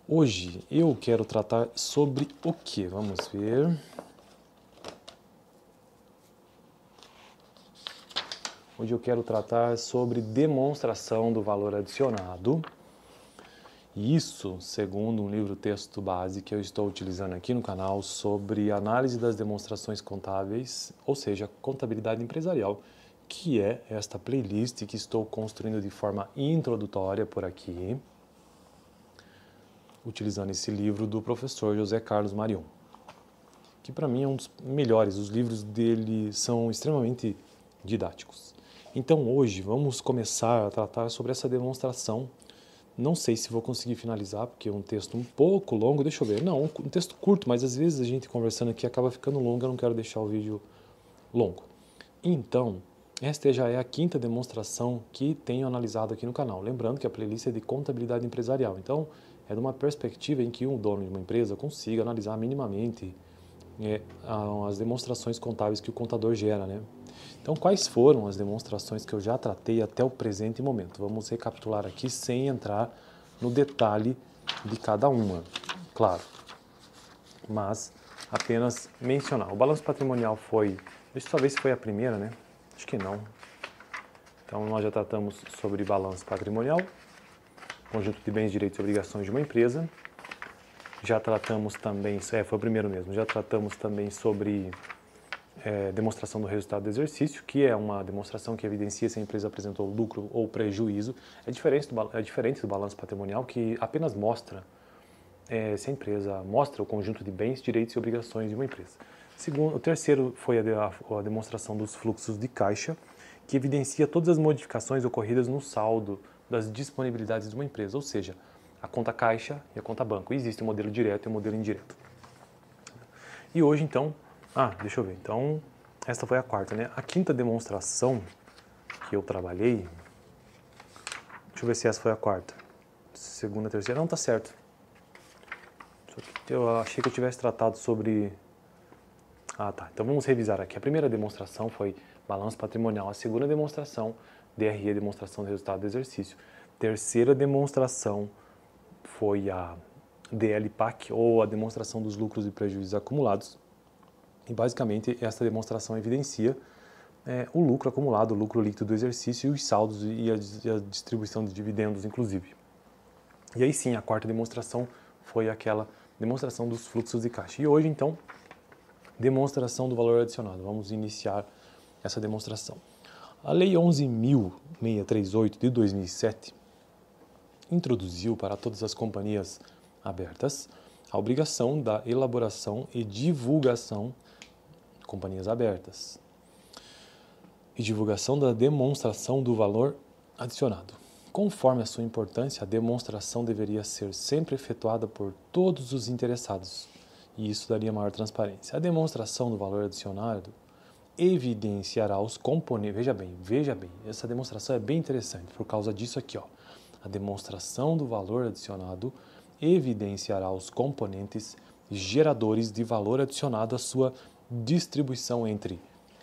Hoje eu quero tratar sobre o que? Vamos ver. Hoje eu quero tratar sobre demonstração do valor adicionado. Isso, segundo um livro-texto base que eu estou utilizando aqui no canal sobre análise das demonstrações contábeis, ou seja, contabilidade empresarial, que é esta playlist que estou construindo de forma introdutória por aqui, utilizando esse livro do professor José Carlos Marion, que para mim é um dos melhores. Os livros dele são extremamente didáticos. Então hoje vamos começar a tratar sobre essa demonstração. Não sei se vou conseguir finalizar, porque é um texto um pouco longo, deixa eu ver. Não, um texto curto, mas às vezes a gente conversando aqui acaba ficando longo, eu não quero deixar o vídeo longo. Então, esta já é a quinta demonstração que tenho analisado aqui no canal. Lembrando que a playlist é de contabilidade empresarial, então é de uma perspectiva em que um dono de uma empresa consiga analisar minimamente as demonstrações contábeis que o contador gera, né? Então, quais foram as demonstrações que eu já tratei até o presente momento? Vamos recapitular aqui sem entrar no detalhe de cada uma, claro, mas apenas mencionar. O balanço patrimonial foi, deixa eu só ver se foi a primeira, né? Acho que não. Então, nós já tratamos sobre balanço patrimonial, conjunto de bens, direitos e obrigações de uma empresa. Já tratamos também, foi o primeiro mesmo, já tratamos também sobre demonstração do resultado do exercício, que é uma demonstração que evidencia se a empresa apresentou lucro ou prejuízo. É diferente do balanço patrimonial, que apenas mostra se a empresa mostra o conjunto de bens, direitos e obrigações de uma empresa. O terceiro foi a demonstração dos fluxos de caixa, que evidencia todas as modificações ocorridas no saldo das disponibilidades de uma empresa, ou seja, a conta caixa e a conta banco. Existe o modelo direto e o modelo indireto. E hoje, então, deixa eu ver. Então, esta foi a quarta, né? A quinta demonstração que eu trabalhei, deixa eu ver se essa foi a quarta. Segunda, terceira, não, tá certo. Eu achei que eu tivesse tratado sobre... tá. Então vamos revisar aqui. A primeira demonstração foi balanço patrimonial. A segunda demonstração, DRE, demonstração do resultado do exercício. Terceira demonstração foi a DLPAC, ou a demonstração dos lucros e prejuízos acumulados. E basicamente essa demonstração evidencia o lucro acumulado, o lucro líquido do exercício e os saldos e a distribuição de dividendos, inclusive. E aí sim, a quarta demonstração foi aquela demonstração dos fluxos de caixa. E hoje, então, demonstração do valor adicionado. Vamos iniciar essa demonstração. A Lei 11.638 de 2007 introduziu para todas as companhias abertas a obrigação da elaboração e divulgação, companhias abertas, e divulgação da demonstração do valor adicionado. Conforme a sua importância, a demonstração deveria ser sempre efetuada por todos os interessados, e isso daria maior transparência. A demonstração do valor adicionado evidenciará os componentes. Veja bem, essa demonstração é bem interessante por causa disso aqui, ó. A demonstração do valor adicionado evidenciará os componentes geradores de valor adicionado à sua distribuição entre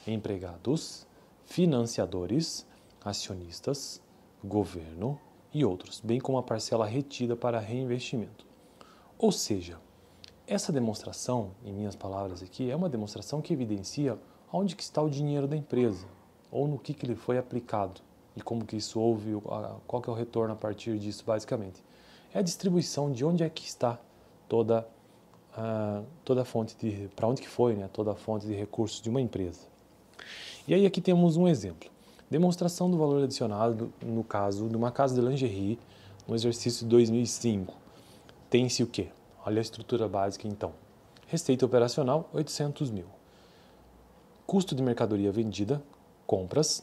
empregados, financiadores, acionistas, governo e outros, bem como a parcela retida para reinvestimento. Ou seja, essa demonstração, em minhas palavras aqui, é uma demonstração que evidencia onde que está o dinheiro da empresa, ou no que ele foi aplicado, e como que isso houve, qual que é o retorno a partir disso, basicamente. É a distribuição de onde é que está toda a fonte para onde que foi, né, toda a fonte de recursos de uma empresa. E aí aqui temos um exemplo. Demonstração do valor adicionado no caso de uma casa de lingerie no exercício de 2005. Tem-se o quê? Olha a estrutura básica então. Receita operacional, 800 mil. Custo de mercadoria vendida, compras,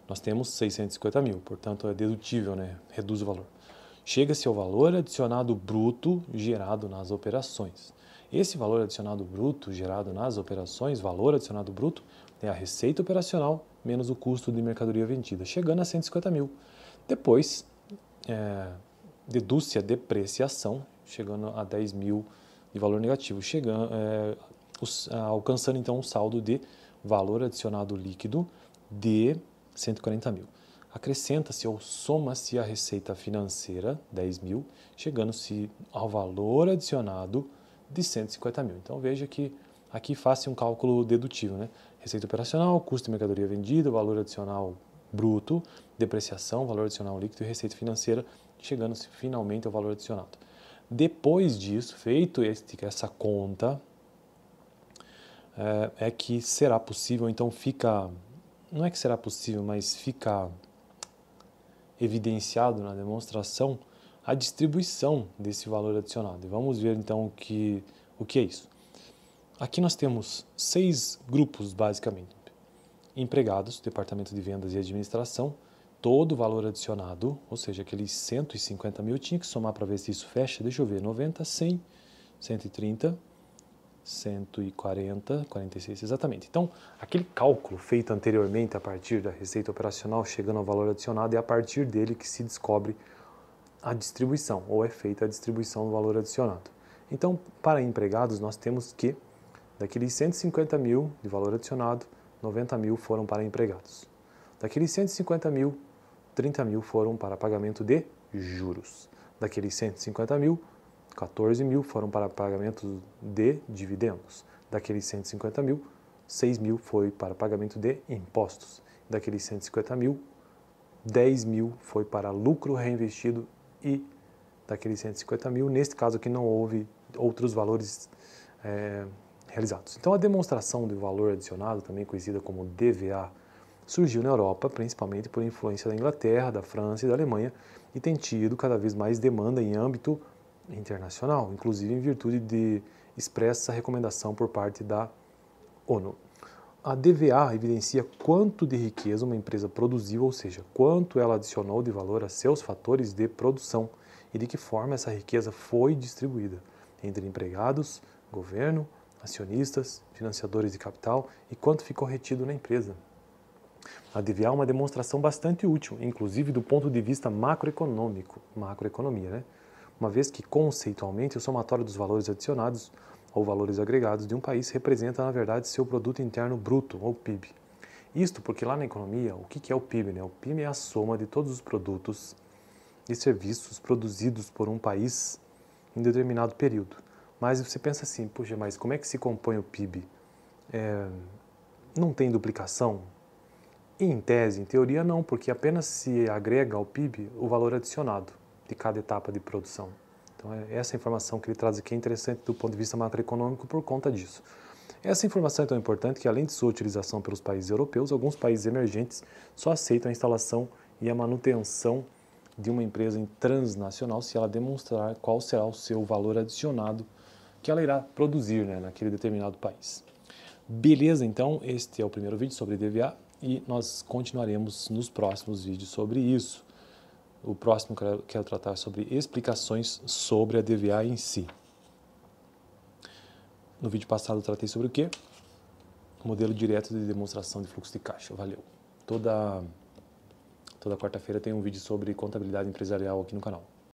nós temos 650 mil, portanto é dedutível, né? Reduz o valor. Chega-se ao valor adicionado bruto gerado nas operações. Esse valor adicionado bruto gerado nas operações, valor adicionado bruto, é a receita operacional menos o custo de mercadoria vendida, chegando a 150 mil. Depois, deduz-se a depreciação, chegando a 10 mil de valor negativo, alcançando então um saldo de valor adicionado líquido de 140 mil. acrescenta-se ou soma-se a receita financeira, 10 mil, chegando-se ao valor adicionado de 150 mil. Então veja que aqui faça um cálculo dedutivo, né? Receita operacional, custo de mercadoria vendida, valor adicional bruto, depreciação, valor adicional líquido e receita financeira, chegando-se finalmente ao valor adicionado. Depois disso, feito essa conta, é que será possível, então fica, não é que será possível, mas fica evidenciado na demonstração a distribuição desse valor adicionado. E vamos ver então o que é isso. Aqui nós temos 6 grupos, basicamente. Empregados, departamento de vendas e administração, todo o valor adicionado, ou seja, aqueles 150 mil, tinha que somar para ver se isso fecha. Deixa eu ver, 90, 100, 130, 140, 46, exatamente. Então, aquele cálculo feito anteriormente a partir da receita operacional chegando ao valor adicionado, é a partir dele que se descobre a distribuição, ou é feita a distribuição do valor adicionado. Então, para empregados, nós temos que, daqueles 150 mil de valor adicionado, 90 mil foram para empregados. Daqueles 150 mil, 30 mil foram para pagamento de juros. Daqueles 150 mil, 14 mil foram para pagamento de dividendos. Daqueles 150 mil, 6 mil foi para pagamento de impostos. Daqueles 150 mil, 10 mil foi para lucro reinvestido e daqueles 150 mil, neste caso aqui não houve outros valores realizados. Então a demonstração do valor adicionado, também conhecida como DVA, surgiu na Europa, principalmente por influência da Inglaterra, da França e da Alemanha, e tem tido cada vez mais demanda em âmbito internacional, inclusive em virtude de expressa recomendação por parte da ONU. A DVA evidencia quanto de riqueza uma empresa produziu, ou seja, quanto ela adicionou de valor a seus fatores de produção e de que forma essa riqueza foi distribuída entre empregados, governo, acionistas, financiadores de capital e quanto ficou retido na empresa. A DVA é uma demonstração bastante útil, inclusive do ponto de vista macroeconômico, macroeconomia, né? Uma vez que, conceitualmente, o somatório dos valores adicionados ou valores agregados de um país representa, na verdade, seu produto interno bruto, ou PIB. Isto porque lá na economia, o que é o PIB? Né? O PIB é a soma de todos os produtos e serviços produzidos por um país em determinado período. Mas você pensa assim, puxa, mas como é que se compõe o PIB? Não tem duplicação? Em tese, em teoria não, porque apenas se agrega ao PIB o valor adicionado de cada etapa de produção. Então, essa informação que ele traz aqui é interessante do ponto de vista macroeconômico por conta disso. Essa informação é tão importante que, além de sua utilização pelos países europeus, alguns países emergentes só aceitam a instalação e a manutenção de uma empresa transnacional se ela demonstrar qual será o seu valor adicionado que ela irá produzir, né, naquele determinado país. Beleza, então, este é o primeiro vídeo sobre DVA e nós continuaremos nos próximos vídeos sobre isso. O próximo quero tratar sobre explicações sobre a DVA em si. No vídeo passado eu tratei sobre o quê? Modelo direto de demonstração de fluxo de caixa. Valeu. Toda quarta-feira tem um vídeo sobre contabilidade empresarial aqui no canal.